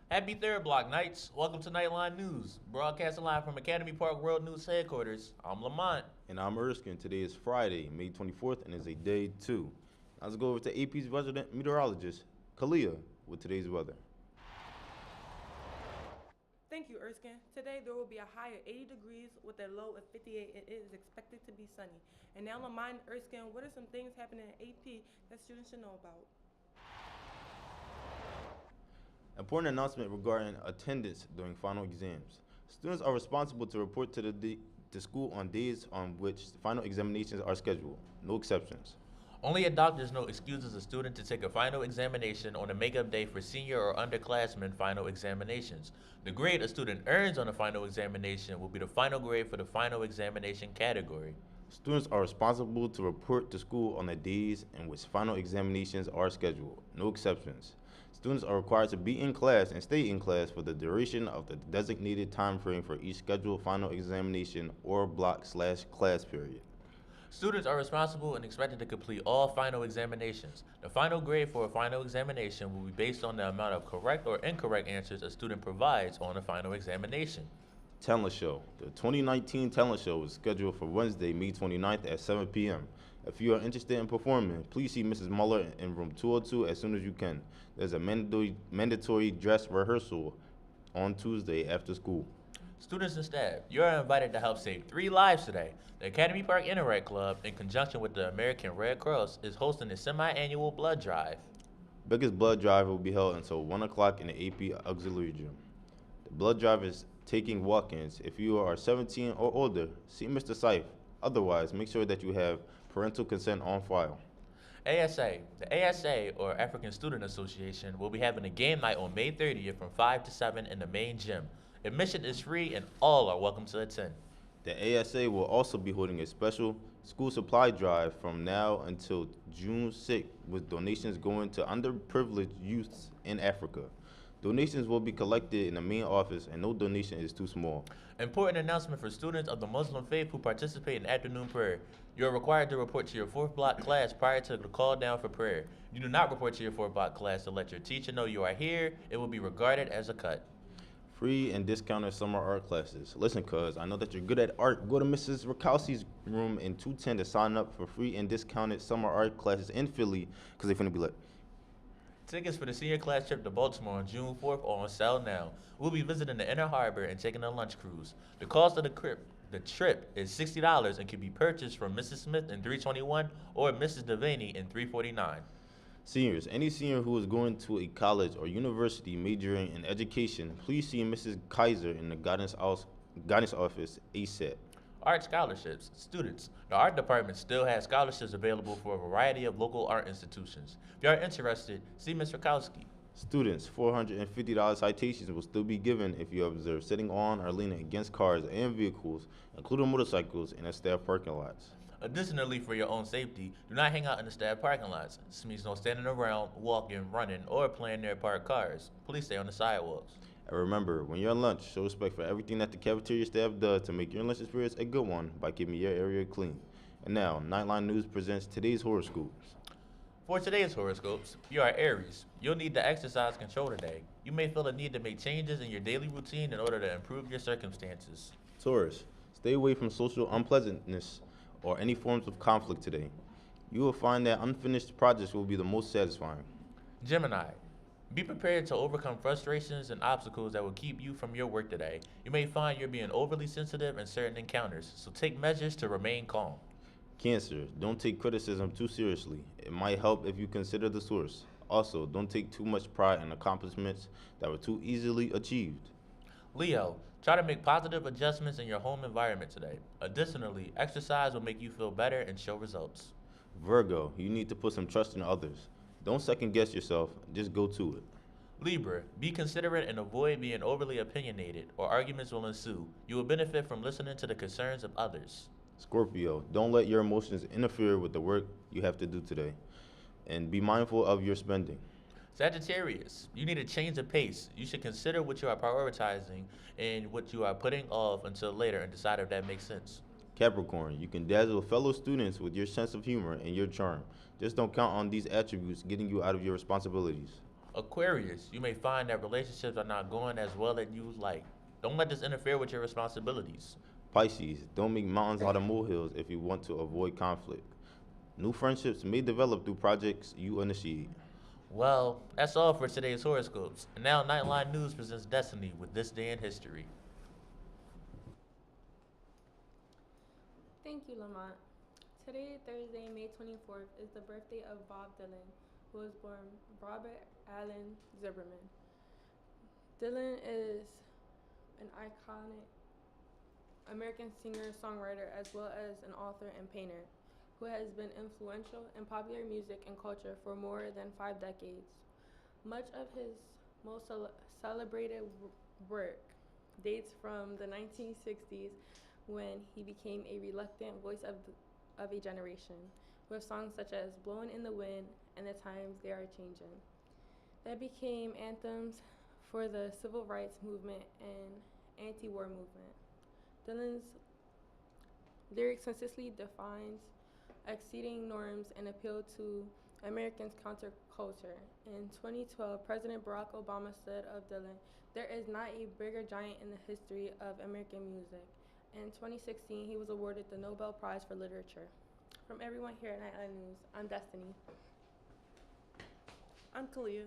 Happy third block nights. Welcome to Knightline News. Broadcasting live from Academy Park World News headquarters. I'm Lamont. And I'm Erskine. Today is Friday, May 24th, and it's a day two. Now let's go over to AP's resident meteorologist, Kalia, with today's weather. Thank you, Erskine. Today there will be a high of 80 degrees with a low of 58 and it is expected to be sunny. And now Lamont and Erskine, what are some things happening in AP that students should know about? Important announcement regarding attendance during final exams. Students are responsible to report to school on days on which final examinations are scheduled. No exceptions. Only a doctor's note excuses a student to take a final examination on the makeup day for senior or underclassmen final examinations. The grade a student earns on the final examination will be the final grade for the final examination category. Students are responsible to report to school on the days in which final examinations are scheduled. No exceptions. Students are required to be in class and stay in class for the duration of the designated time frame for each scheduled final examination or block/class period. Students are responsible and expected to complete all final examinations. The final grade for a final examination will be based on the amount of correct or incorrect answers a student provides on the final examination. Talent Show. The 2019 Talent Show is scheduled for Wednesday, May 29th at 7 p.m. If you are interested in performing, please see Mrs. Muller in room 202 as soon as you can. There's a mandatory dress rehearsal on Tuesday after school. Students and staff, you are invited to help save 3 lives today. The Academy Park Interact Club, in conjunction with the American Red Cross, is hosting a semi-annual blood drive. Biggest blood drive will be held until 1 o'clock in the AP Auxiliary Gym. The blood drive is taking walk-ins. If you are 17 or older, see Mr. Seif. Otherwise, make sure that you have parental consent on file. ASA, the ASA, or African Student Association, will be having a game night on May 30th from 5 to 7 in the main gym. Admission is free and all are welcome to attend. The ASA will also be holding a special school supply drive from now until June 6th, with donations going to underprivileged youths in Africa. Donations will be collected in the main office, and no donation is too small. Important announcement for students of the Muslim faith who participate in afternoon prayer. You are required to report to your 4th block class prior to the call down for prayer. You do not report to your 4th block class to let your teacher know you are here. It will be regarded as a cut. Free and discounted summer art classes. Listen, cuz, I know that you're good at art. Go to Mrs. Rakowski's room in 210 to sign up for free and discounted summer art classes in Philly, because they're finna be lit. Tickets for the senior class trip to Baltimore on June 4th are on sale now. We'll be visiting the Inner Harbor and taking a lunch cruise. The cost of the trip is $60 and can be purchased from Mrs. Smith in 321 or Mrs. Devaney in 349. Seniors, any senior who is going to a college or university majoring in education, please see Mrs. Kaiser in the guidance office ASAP. Art scholarships. Students, the art department still has scholarships available for a variety of local art institutions. If you are interested, see Ms. Rakowski. Students, $450 citations will still be given if you observe sitting on or leaning against cars and vehicles, including motorcycles, in a staff parking lots. Additionally, for your own safety, do not hang out in the staff parking lots. This means no standing around, walking, running, or playing near parked cars. Please stay on the sidewalks. And remember, when you're on lunch, show respect for everything that the cafeteria staff does to make your lunch experience a good one by keeping your area clean. And now, Nightline News presents today's horoscopes. For today's horoscopes, you are Aries. You'll need to exercise control today. You may feel a need to make changes in your daily routine in order to improve your circumstances. Taurus, stay away from social unpleasantness or any forms of conflict today. You will find that unfinished projects will be the most satisfying. Gemini, be prepared to overcome frustrations and obstacles that will keep you from your work today. You may find you're being overly sensitive in certain encounters, so take measures to remain calm. Cancer, don't take criticism too seriously. It might help if you consider the source. Also, don't take too much pride in accomplishments that were too easily achieved. Leo, try to make positive adjustments in your home environment today. Additionally, exercise will make you feel better and show results. Virgo, you need to put some trust in others. Don't second guess yourself, just go to it. Libra, be considerate and avoid being overly opinionated, or arguments will ensue. You will benefit from listening to the concerns of others. Scorpio, don't let your emotions interfere with the work you have to do today. And be mindful of your spending. Sagittarius, you need to change the pace. You should consider what you are prioritizing and what you are putting off until later and decide if that makes sense. Capricorn, you can dazzle fellow students with your sense of humor and your charm. Just don't count on these attributes getting you out of your responsibilities. Aquarius, you may find that relationships are not going as well as you like. Don't let this interfere with your responsibilities. Pisces, don't make mountains out of molehills if you want to avoid conflict. New friendships may develop through projects you initiate. Well, that's all for today's horoscopes. And now Nightline News presents Destiny with This Day in History. Thank you, Lamont. Today, Thursday, May 24th, is the birthday of Bob Dylan, who was born Robert Allen Zimmerman. Dylan is an iconic American singer-songwriter as well as an author and painter who has been influential in popular music and culture for more than 5 decades. Much of his most celebrated work dates from the 1960s when he became a reluctant voice of a generation, with songs such as Blowin' in the Wind and The Times They Are Changin'. That became anthems for the civil rights movement and anti-war movement. Dylan's lyrics consistently defines exceeding norms and appeal to Americans' counterculture. In 2012, President Barack Obama said of Dylan, "There is not a bigger giant in the history of American music." In 2016, he was awarded the Nobel Prize for Literature. From everyone here at Knightline News, I'm Destiny. I'm Kalia.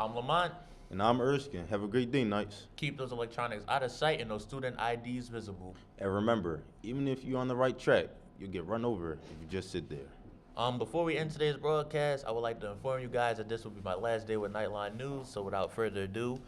I'm Lamont. And I'm Erskine. Have a great day, Knights. Keep those electronics out of sight and those student IDs visible. And remember, even if you're on the right track, you'll get run over if you just sit there. Before we end today's broadcast, I would like to inform you guys that this will be my last day with Nightline News, so without further ado,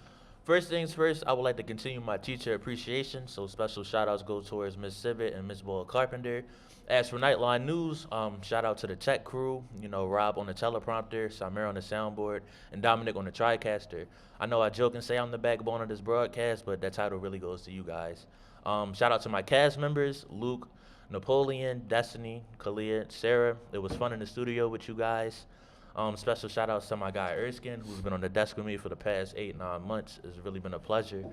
first things first, I would like to continue my teacher appreciation, so special shout-outs go towards Miss Sibbett and Miss Boyle Carpenter. As for Nightline News, shout out to the tech crew, Rob on the teleprompter, Samir on the soundboard, and Dominic on the TriCaster. I know I joke and say I'm the backbone of this broadcast, but that title really goes to you guys. Shout out to my cast members, Luke, Napoleon, Destiny, Kalia, Sarah. It was fun in the studio with you guys. Special shout outs to my guy Erskine, who's been on the desk with me for the past 8-9 months. It's really been a pleasure.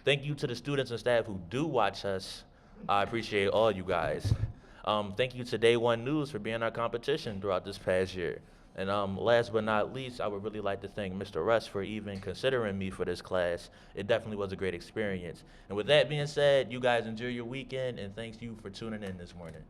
Thank you to the students and staff who do watch us. I appreciate all you guys. Thank you to Day One News for being our competition throughout this past year. And last but not least, I would really like to thank Mr. Russ for even considering me for this class. It definitely was a great experience. And with that being said, you guys enjoy your weekend, and thanks you for tuning in this morning.